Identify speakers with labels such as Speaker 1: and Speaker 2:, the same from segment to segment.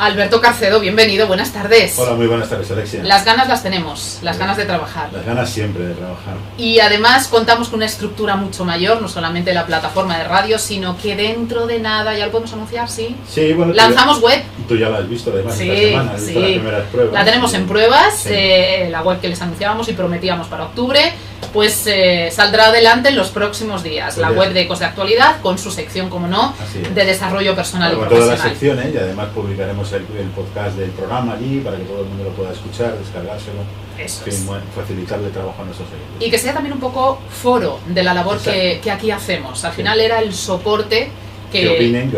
Speaker 1: Alberto Carcedo, bienvenido, buenas tardes.
Speaker 2: Hola, muy buenas tardes, Alexia.
Speaker 1: Las ganas las tenemos, las ganas de trabajar.
Speaker 2: Las ganas siempre de trabajar.
Speaker 1: Y además contamos con una estructura mucho mayor, no solamente la plataforma de radio, sino que dentro de nada, ¿ya lo podemos anunciar? Sí.
Speaker 2: Sí, bueno.
Speaker 1: Lanzamos web.
Speaker 2: Tú ya la has visto además
Speaker 1: Sí,
Speaker 2: esta semana, has visto las primeras pruebas.
Speaker 1: La tenemos en pruebas,
Speaker 2: Sí.
Speaker 1: La web que les anunciábamos y prometíamos para octubre, pues saldrá adelante en los próximos días.
Speaker 2: Pues
Speaker 1: la
Speaker 2: ya.
Speaker 1: web de Ecos de Actualidad, con su sección, como no, de desarrollo personal y
Speaker 2: con todas
Speaker 1: profesional.
Speaker 2: las secciones, y además publicaremos el podcast del programa allí para que todo el mundo lo pueda escuchar, descargárselo.
Speaker 1: Eso
Speaker 2: En
Speaker 1: es.
Speaker 2: fin, bueno, facilitarle el trabajo a nuestros oyentes.
Speaker 1: Y que sea también un poco foro de la labor que aquí hacemos. Al final era el soporte
Speaker 2: Que opinen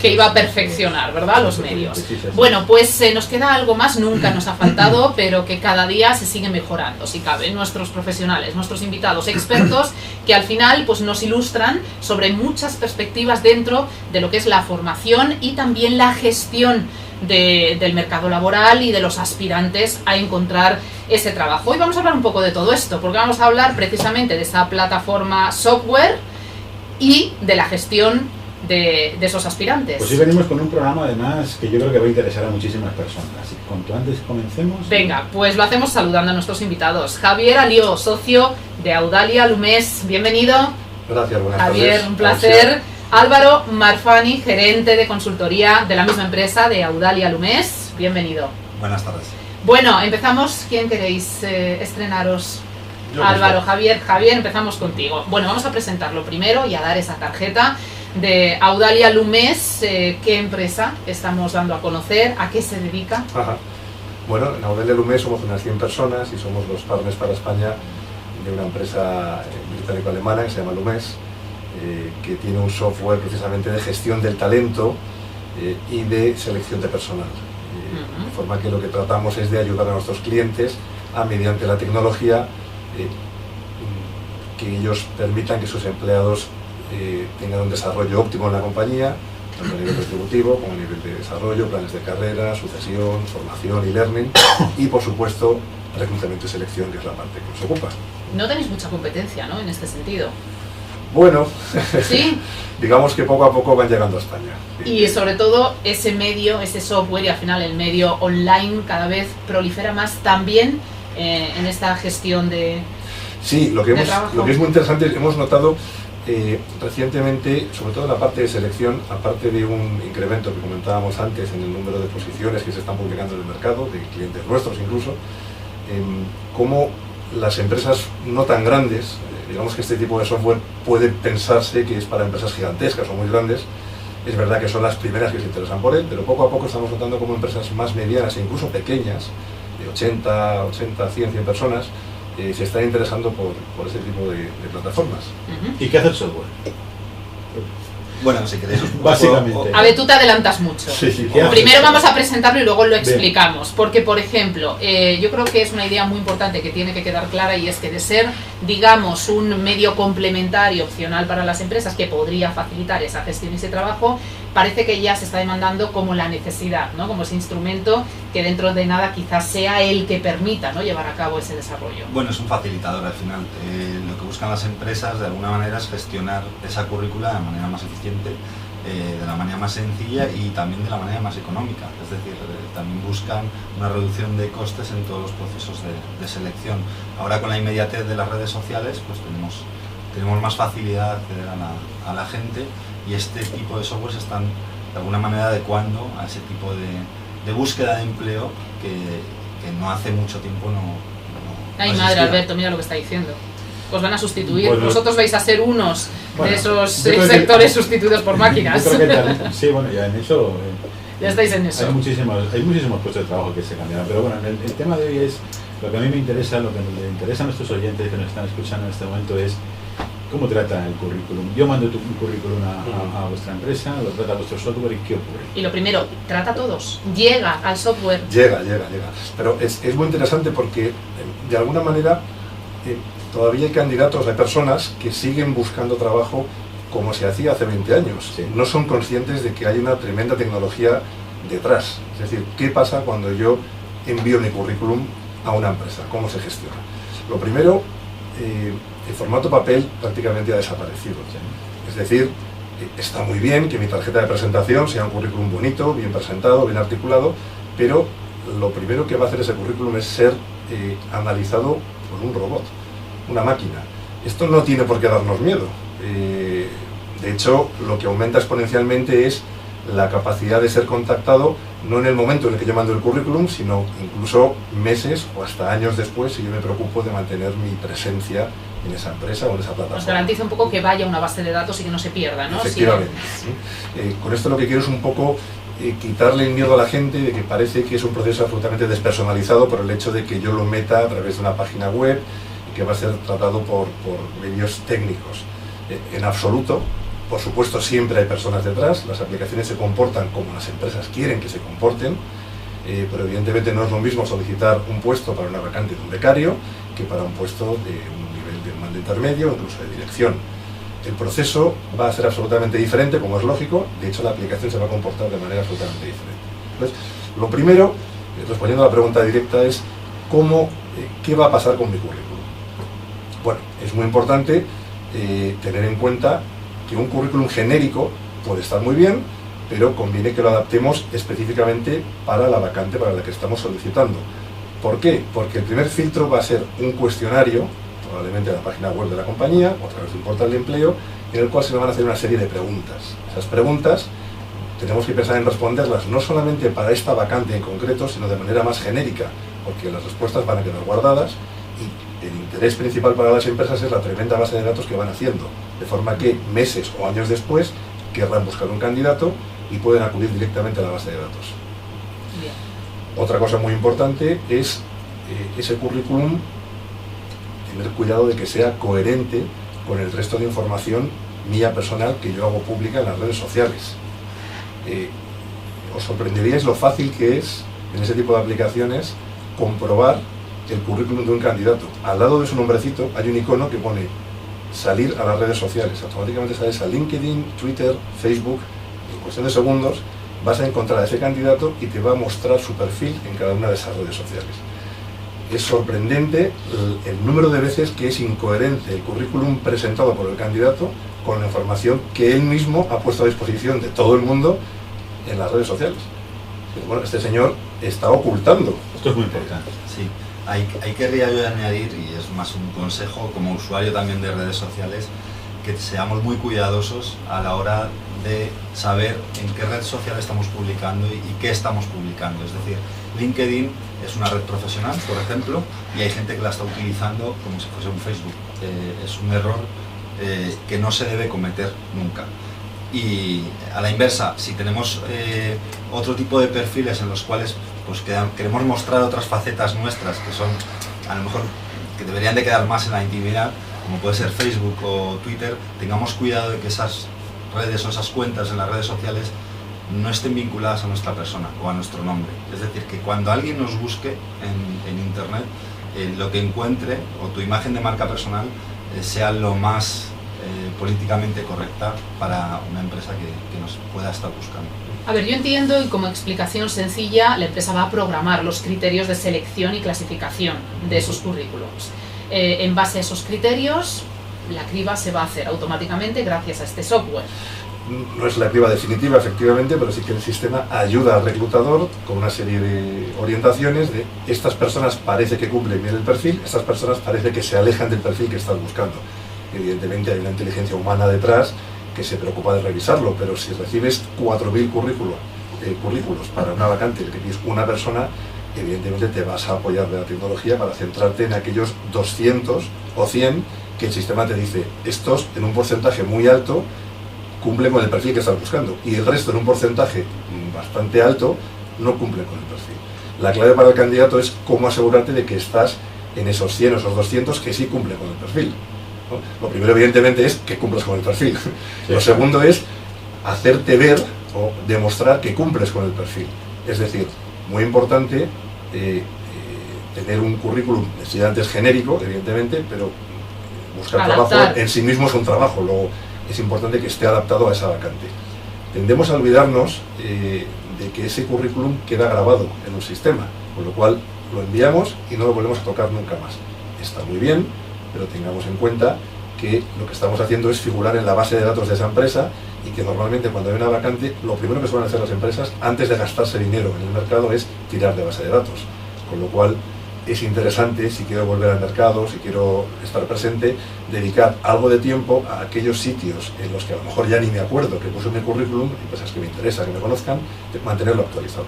Speaker 1: que iba a perfeccionar, ¿verdad?, los medios.
Speaker 2: Sí.
Speaker 1: Bueno, pues nos queda algo más, nunca nos ha faltado, pero que cada día se sigue mejorando, si cabe. Nuestros profesionales, nuestros invitados, expertos, que al final pues nos ilustran sobre muchas perspectivas dentro de lo que es la formación y también la gestión del mercado laboral y de los aspirantes a encontrar ese trabajo. Hoy vamos a hablar un poco de todo esto, porque vamos a hablar precisamente de esa plataforma software y de la gestión de esos aspirantes.
Speaker 2: Pues sí, venimos con un programa además que yo creo que va a interesar a muchísimas personas. Así que cuanto antes comencemos.
Speaker 1: Venga, pues lo hacemos saludando a nuestros invitados. Javier Alió, socio de Audalia Lumés, bienvenido.
Speaker 3: Gracias, buenas
Speaker 1: Javier,
Speaker 3: tardes.
Speaker 1: un placer. Álvaro Marfani, gerente de consultoría de la misma empresa de Audalia Lumés, bienvenido.
Speaker 3: Buenas tardes.
Speaker 1: Bueno, empezamos. ¿Quién queréis estrenaros?
Speaker 3: Yo
Speaker 1: Álvaro,
Speaker 3: mismo.
Speaker 1: Javier, empezamos contigo. Bueno, vamos a presentarlo primero y a dar esa tarjeta de Audalia Lumés. ¿Qué empresa estamos dando a conocer? ¿A qué se dedica?
Speaker 3: Ajá. Bueno, en Audalia Lumés somos unas 100 personas y somos los partners para España de una empresa británico-alemana que se llama Lumés, que tiene un software precisamente de gestión del talento y de selección de personal. De forma que lo que tratamos es de ayudar a nuestros clientes a, mediante la tecnología, que ellos permitan que sus empleados tengan un desarrollo óptimo en la compañía, tanto a nivel retributivo como a nivel de desarrollo, planes de carrera, sucesión, formación y learning, y por supuesto reclutamiento y selección, que es la parte que nos ocupa.
Speaker 1: No tenéis mucha competencia, ¿no?, en este sentido.
Speaker 3: Bueno,
Speaker 1: Sí.
Speaker 3: digamos que poco a poco van llegando a España.
Speaker 1: Y sobre todo ese medio, ese software y al final el medio online cada vez prolifera más también en esta gestión de...
Speaker 3: Sí, lo que
Speaker 1: trabajo.
Speaker 3: es muy interesante, hemos notado recientemente, sobre todo en la parte de selección, aparte de un incremento que comentábamos antes en el número de posiciones que se están publicando en el mercado, de clientes nuestros incluso, cómo las empresas no tan grandes, digamos que este tipo de software puede pensarse que es para empresas gigantescas o muy grandes. Es verdad que son las primeras que se interesan por él, pero poco a poco estamos notando como empresas más medianas e incluso pequeñas, de 80, 100 personas, se están interesando por ese tipo de plataformas.
Speaker 2: ¿Y qué hace el software?
Speaker 4: Bueno, si queréis...
Speaker 2: Básicamente.
Speaker 1: A ver, tú te adelantas mucho.
Speaker 2: Sí,
Speaker 1: Primero vamos a presentarlo y luego lo explicamos, porque por ejemplo, yo creo que es una idea muy importante que tiene que quedar clara, y es que de ser, digamos, un medio complementario opcional para las empresas que podría facilitar esa gestión y ese trabajo, parece que ya se está demandando como la necesidad, ¿no?, como ese instrumento que dentro de nada quizás sea el que permita, ¿no?, llevar a cabo ese desarrollo.
Speaker 4: Bueno, es un facilitador al final. Lo que buscan las empresas de alguna manera es gestionar esa currícula de manera más eficiente, de la manera más sencilla y también de la manera más económica. Es decir, también buscan una reducción de costes en todos los procesos de selección. Ahora, con la inmediatez de las redes sociales, pues tenemos más facilidad de acceder a la gente, y este tipo de softwares están de alguna manera adecuando a ese tipo de búsqueda de empleo que no hace mucho tiempo no
Speaker 1: Ay,
Speaker 4: no
Speaker 1: madre,
Speaker 4: existía.
Speaker 1: Alberto, mira lo que está diciendo. Os van a sustituir.
Speaker 2: Bueno,
Speaker 1: Vosotros vais a ser unos
Speaker 2: bueno,
Speaker 1: de esos
Speaker 2: yo creo que-
Speaker 1: sectores sustituidos por máquinas.
Speaker 2: Yo creo que sí, bueno, ya en eso...
Speaker 1: Ya estáis en eso.
Speaker 2: Hay muchísimos puestos de trabajo que se cambiaron, pero bueno, el tema de hoy es, lo que a mí me interesa, lo que le interesa a nuestros oyentes que nos están escuchando en este momento es cómo trata el currículum. Yo mando un currículum a vuestra empresa, lo trata vuestro software, y ¿qué ocurre?
Speaker 1: Y lo primero, trata a todos. Llega al software.
Speaker 3: Llega. Pero es muy interesante porque, de alguna manera, todavía hay candidatos, hay personas que siguen buscando trabajo como se hacía hace 20 años.
Speaker 2: Sí.
Speaker 3: No son conscientes de que hay una tremenda tecnología detrás. Es decir, ¿qué pasa cuando yo envío mi currículum a una empresa? ¿Cómo se gestiona? Lo primero, el formato papel prácticamente ha desaparecido. Es decir, Está muy bien que mi tarjeta de presentación sea un currículum bonito, bien presentado, bien articulado, pero lo primero que va a hacer ese currículum es ser analizado por un robot, una máquina. Esto no tiene por qué darnos miedo. De hecho, lo que aumenta exponencialmente es la capacidad de ser contactado, no en el momento en el que yo mando el currículum, sino incluso meses o hasta años después, si yo me preocupo de mantener mi presencia en esa empresa o en esa plataforma.
Speaker 1: Nos garantiza un poco que vaya a una base de datos y que no se pierda, ¿no?
Speaker 3: Efectivamente. Sí. Con esto lo que quiero es un poco quitarle el miedo a la gente de que parece que es un proceso absolutamente despersonalizado por el hecho de que yo lo meta a través de una página web y que va a ser tratado por medios técnicos. En absoluto. Por supuesto, siempre hay personas detrás, las aplicaciones se comportan como las empresas quieren que se comporten, pero evidentemente no es lo mismo solicitar un puesto para una vacante de un becario que para un puesto de un nivel de mando intermedio, incluso de dirección. El proceso va a ser absolutamente diferente, como es lógico, de hecho la aplicación se va a comportar de manera absolutamente diferente. Entonces, lo primero, respondiendo a la pregunta directa, es ¿qué va a pasar con mi currículum? Bueno, es muy importante tener en cuenta que un currículum genérico puede estar muy bien, pero conviene que lo adaptemos específicamente para la vacante para la que estamos solicitando. ¿Por qué? Porque el primer filtro va a ser un cuestionario, probablemente en la página web de la compañía o a través de un portal de empleo, en el cual se le van a hacer una serie de preguntas. Esas preguntas tenemos que pensar en responderlas no solamente para esta vacante en concreto, sino de manera más genérica, porque las respuestas van a quedar guardadas y el interés principal para las empresas es la tremenda base de datos que van haciendo, de forma que meses o años después querrán buscar un candidato y pueden acudir directamente a la base de datos.
Speaker 1: Bien.
Speaker 3: Otra cosa muy importante es ese currículum, tener cuidado de que sea coherente con el resto de información mía personal que yo hago pública en las redes sociales. Os sorprenderíais lo fácil que es en ese tipo de aplicaciones comprobar el currículum de un candidato. Al lado de su nombrecito hay un icono que pone salir a las redes sociales. Automáticamente sales a LinkedIn, Twitter, Facebook. En cuestión de segundos vas a encontrar a ese candidato y te va a mostrar su perfil en cada una de esas redes sociales. Es sorprendente el número de veces que es incoherente el currículum presentado por el candidato con la información que él mismo ha puesto a disposición de todo el mundo en las redes sociales. Pero bueno, este señor está ocultando.
Speaker 2: Esto es muy importante.
Speaker 4: Sí, ahí querría yo añadir, y es más un consejo como usuario también de redes sociales, que seamos muy cuidadosos a la hora de saber en qué red social estamos publicando y qué estamos publicando. Es decir, LinkedIn es una red profesional, por ejemplo, y hay gente que la está utilizando como si fuese un Facebook. Es un error que no se debe cometer nunca. Y a la inversa, si tenemos otro tipo de perfiles en los cuales pues, queremos mostrar otras facetas nuestras que son a lo mejor que deberían de quedar más en la intimidad, como puede ser Facebook o Twitter, tengamos cuidado de que esas redes o esas cuentas en las redes sociales no estén vinculadas a nuestra persona o a nuestro nombre. Es decir, que cuando alguien nos busque en internet, lo que encuentre o tu imagen de marca personal sea lo más políticamente correcta para una empresa que nos pueda estar buscando.
Speaker 1: A ver, yo entiendo, y como explicación sencilla, la empresa va a programar los criterios de selección y clasificación de esos currículums. En base a esos criterios, la criba se va a hacer automáticamente gracias a este software.
Speaker 3: No es la criba definitiva, efectivamente, pero sí que el sistema ayuda al reclutador con una serie de orientaciones de estas personas parece que cumplen bien el perfil, estas personas parece que se alejan del perfil que estás buscando. Evidentemente hay una inteligencia humana detrás que se preocupa de revisarlo, pero si recibes 4.000 currículos para una vacante que tienes una persona, evidentemente te vas a apoyar de la tecnología para centrarte en aquellos 200 o 100 que el sistema te dice, estos en un porcentaje muy alto cumplen con el perfil que estás buscando, y el resto en un porcentaje bastante alto no cumplen con el perfil. La clave para el candidato es cómo asegurarte de que estás en esos 100 o esos 200 que sí cumplen con el perfil. ¿No? Lo primero, evidentemente, es que cumplas con el perfil. Sí. Lo segundo es hacerte ver o demostrar que cumples con el perfil. Es decir, muy importante tener un currículum, decía antes, genérico, evidentemente, pero buscar trabajo en sí mismo es un trabajo. Luego es importante que esté adaptado a esa vacante. Tendemos a olvidarnos de que ese currículum queda grabado en un sistema, con lo cual lo enviamos y no lo volvemos a tocar nunca más. Está muy bien, pero tengamos en cuenta que lo que estamos haciendo es figurar en la base de datos de esa empresa y que normalmente cuando hay una vacante, lo primero que suelen hacer las empresas, antes de gastarse dinero en el mercado, es tirar de base de datos. Con lo cual, es interesante, si quiero volver al mercado, si quiero estar presente, dedicar algo de tiempo a aquellos sitios en los que a lo mejor ya ni me acuerdo que puse en mi currículum, empresas que me interesa, que me conozcan, mantenerlo actualizado.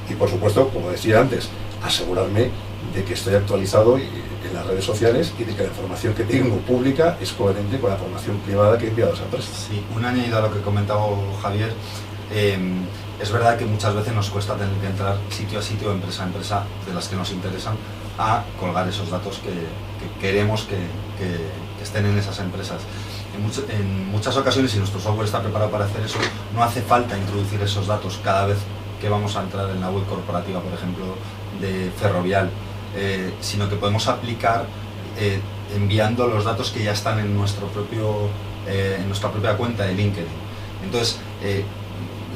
Speaker 3: Y por supuesto, como decía antes, asegurarme de que estoy actualizado en las redes sociales y de que la información que tengo pública es coherente con la formación privada que he enviado a esa empresa.
Speaker 4: Sí, un añadido a lo que comentaba Javier, es verdad que muchas veces nos cuesta tener que entrar sitio a sitio, empresa a empresa, de las que nos interesan, a colgar esos datos que queremos que estén en esas empresas. En muchas ocasiones, si nuestro software está preparado para hacer eso, no hace falta introducir esos datos cada vez que vamos a entrar en la web corporativa, por ejemplo, de Ferrovial, sino que podemos aplicar enviando los datos que ya están en nuestra propia cuenta de LinkedIn. Entonces,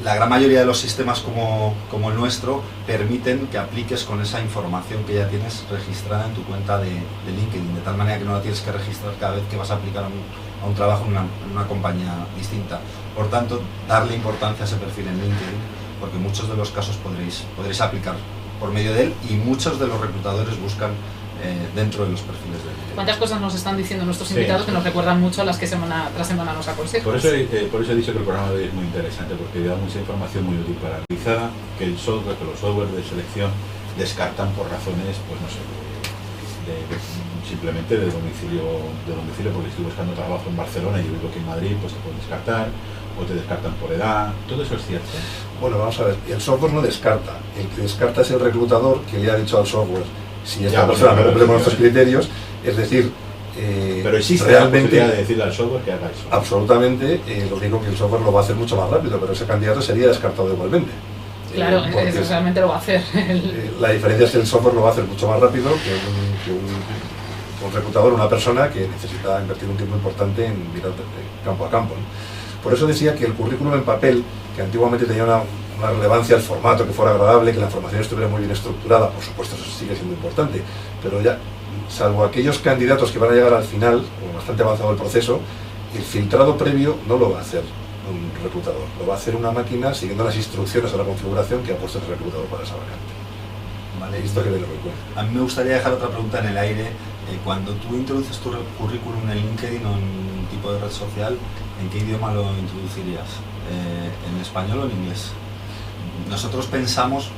Speaker 4: la gran mayoría de los sistemas como el nuestro permiten que apliques con esa información que ya tienes registrada en tu cuenta de LinkedIn, de tal manera que no la tienes que registrar cada vez que vas a aplicar a un trabajo en una compañía distinta. Por tanto, darle importancia a ese perfil en LinkedIn, porque en muchos de los casos podréis aplicar por medio de él, y muchos de los reclutadores buscan dentro de los perfiles de LinkedIn.
Speaker 1: ¿Cuántas cosas nos están diciendo nuestros invitados que nos recuerdan mucho a las que semana tras semana nos aconsejan?
Speaker 2: Por eso he dicho que el programa de hoy es muy interesante, porque da mucha información muy útil para analizar que los software de selección descartan por razones, pues no sé, simplemente de domicilio, porque estoy buscando trabajo en Barcelona y yo vivo aquí en Madrid, pues te pueden descartar, o te descartan por edad. ¿Todo eso es cierto?
Speaker 3: Bueno, vamos a ver, el software no descarta, el que descarta es el reclutador que le ha dicho al software si esta persona no cumple con nuestros criterios, es decir,
Speaker 2: pero existe
Speaker 3: realmente,
Speaker 2: la posibilidad de decirle al software que haga eso.
Speaker 3: Absolutamente, lo único que el software lo va a hacer mucho más rápido, pero ese candidato sería descartado igualmente.
Speaker 1: Claro, eso realmente lo va a hacer.
Speaker 3: La diferencia es que el software lo va a hacer mucho más rápido que un reclutador, una persona que necesita invertir un tiempo importante en mirar campo a campo, ¿no? Por eso decía que el currículum en papel, que antiguamente tenía una relevancia, el formato, que fuera agradable, que la información estuviera muy bien estructurada, por supuesto eso sigue siendo importante, pero ya, salvo aquellos candidatos que van a llegar al final, o bastante avanzado el proceso, el filtrado previo no lo va a hacer un reclutador, lo va a hacer una máquina siguiendo las instrucciones de la configuración que ha puesto el reclutador para esa vacante.
Speaker 4: Vale,
Speaker 3: esto que me lo recuerdo.
Speaker 4: A mí me gustaría dejar otra pregunta en el aire. Cuando tú introduces tu currículum en LinkedIn o en un tipo de red social, ¿en qué idioma lo introducirías? ¿En español o en inglés? Nosotros pensamos,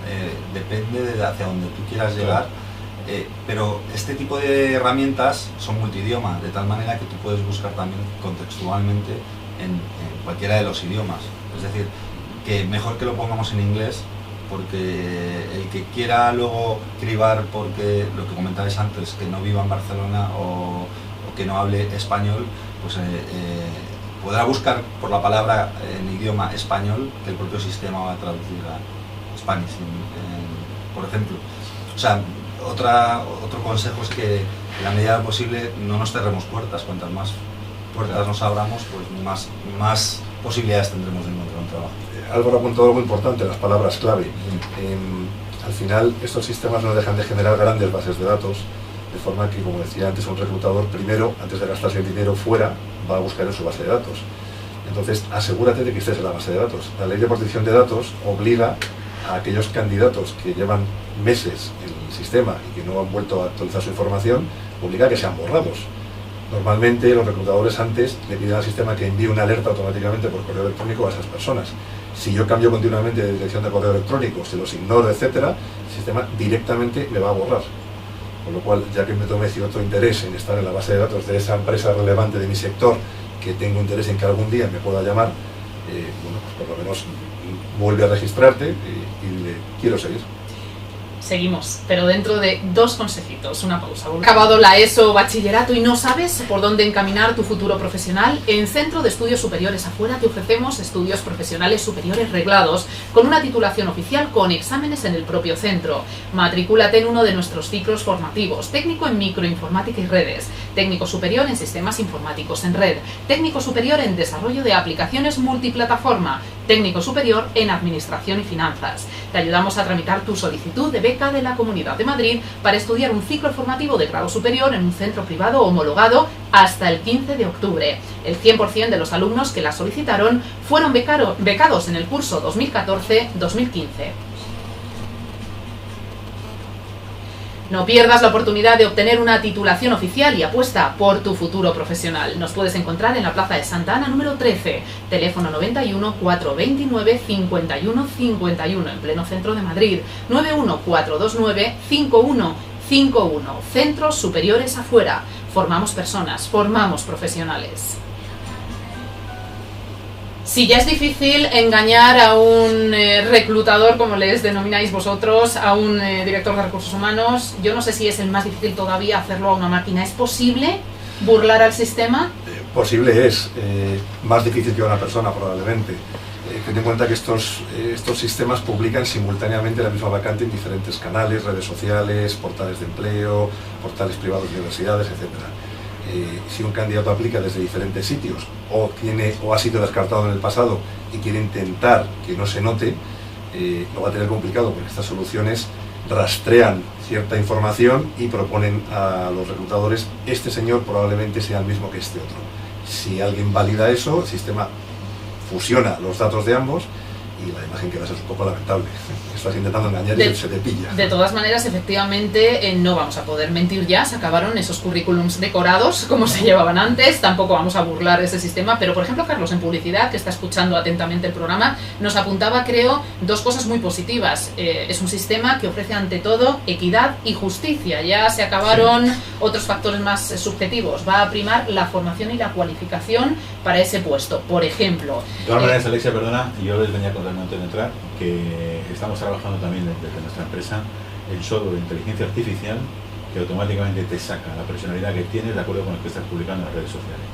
Speaker 4: depende de hacia donde tú quieras llegar, pero este tipo de herramientas son multidioma, de tal manera que tú puedes buscar también contextualmente en cualquiera de los idiomas. Es decir, que mejor que lo pongamos en inglés, porque el que quiera luego cribar, porque lo que comentabais antes, que no viva en Barcelona o que no hable español, pues podrá buscar por la palabra en idioma español, que el propio sistema va a traducir a Spanish, por ejemplo. O sea, otro consejo es que en la medida de lo posible no nos cerremos puertas. Cuantas más puertas nos abramos, pues más posibilidades tendremos de encontrar un trabajo.
Speaker 3: Álvaro ha apuntado algo importante, las palabras clave. Al final, estos sistemas no dejan de generar grandes bases de datos, de forma que, como decía antes, un reclutador primero, antes de gastarse el dinero fuera, va a buscar en su base de datos. Entonces, asegúrate de que estés en la base de datos. La ley de protección de datos obliga a aquellos candidatos que llevan meses en el sistema y que no han vuelto a actualizar su información, obliga a que sean borrados. Normalmente, los reclutadores antes le piden al sistema que envíe una alerta automáticamente por correo electrónico a esas personas. Si yo cambio continuamente de dirección de correo electrónico, si los ignoro, etcétera, el sistema directamente me va a borrar. Con lo cual, ya que me tomé cierto interés en estar en la base de datos de esa empresa relevante de mi sector, que tengo interés en que algún día me pueda llamar, bueno, pues por lo menos vuelve a registrarte y le quiero seguir.
Speaker 1: Seguimos, pero dentro de 2 consejitos, una pausa. Acabado la ESO o bachillerato y no sabes por dónde encaminar tu futuro profesional, en Centro de Estudios Superiores Afuera te ofrecemos estudios profesionales superiores reglados con una titulación oficial con exámenes en el propio centro. Matricúlate en uno de nuestros ciclos formativos, técnico en microinformática y redes, técnico superior en sistemas informáticos en red, técnico superior en desarrollo de aplicaciones multiplataforma, técnico superior en administración y finanzas. Te ayudamos a tramitar tu solicitud de beca de la Comunidad de Madrid para estudiar un ciclo formativo de grado superior en un centro privado homologado hasta el 15 de octubre. El 100% de los alumnos que la solicitaron fueron becados en el curso 2014-2015. No pierdas la oportunidad de obtener una titulación oficial y apuesta por tu futuro profesional. Nos puedes encontrar en la Plaza de Santa Ana número 13, teléfono 91 429 51 51, en pleno centro de Madrid, 91 429 5151. Centros Superiores Afuera. Formamos personas, formamos profesionales. Si ya es difícil engañar a un reclutador, como les denomináis vosotros, a un director de recursos humanos, yo no sé si es el más difícil todavía hacerlo a una máquina. ¿Es posible burlar al sistema?
Speaker 3: Posible es, más difícil que a una persona probablemente. Ten en cuenta que estos sistemas publican simultáneamente la misma vacante en diferentes canales, redes sociales, portales de empleo, portales privados de universidades, etc. Si un candidato aplica desde diferentes sitios o ha sido descartado en el pasado y quiere intentar que no se note, lo va a tener complicado, porque estas soluciones rastrean cierta información y proponen a los reclutadores: este señor probablemente sea el mismo que este otro. Si alguien valida eso, el sistema fusiona los datos de ambos y la imagen que das es un poco lamentable. Estás intentando engañar y se te pilla.
Speaker 1: De todas maneras, efectivamente, no vamos a poder mentir ya. Se acabaron esos currículums decorados como se llevaban antes. Tampoco vamos a burlar ese sistema. Pero, por ejemplo, Carlos, en publicidad, que está escuchando atentamente el programa, nos apuntaba, creo, dos cosas muy positivas. Es un sistema que ofrece ante todo equidad y justicia. Ya se acabaron otros factores más subjetivos. Va a primar la formación y la cualificación para ese puesto. Por ejemplo...
Speaker 2: De todas maneras, Alexia, perdona, yo les venía contando antes de entrar que estamos trabajando también desde nuestra empresa el software de inteligencia artificial que automáticamente te saca la personalidad que tienes de acuerdo con lo que estás publicando en las redes sociales.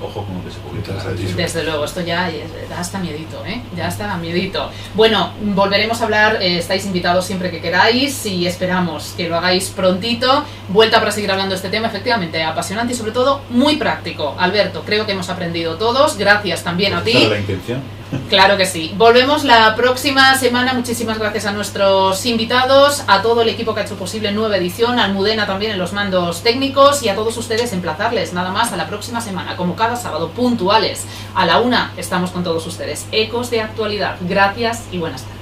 Speaker 2: Ojo con lo que se publica en las redes sociales.
Speaker 1: Desde luego, esto ya da hasta miedito, ¿eh? Ya está miedito. Bueno, volveremos a hablar, estáis invitados siempre que queráis y esperamos que lo hagáis prontito. Vuelta para seguir hablando de este tema, efectivamente, apasionante y sobre todo muy práctico. Alberto, creo que hemos aprendido todos. Gracias también a ti.
Speaker 2: ¿Esa es la intención?
Speaker 1: Claro que sí. Volvemos la próxima semana. Muchísimas gracias a nuestros invitados, a todo el equipo que ha hecho posible nueva edición, a Almudena también en los mandos técnicos y a todos ustedes emplazarles nada más a la próxima semana, como cada sábado, puntuales. A la 1 estamos con todos ustedes. Ecos de Actualidad. Gracias y buenas tardes.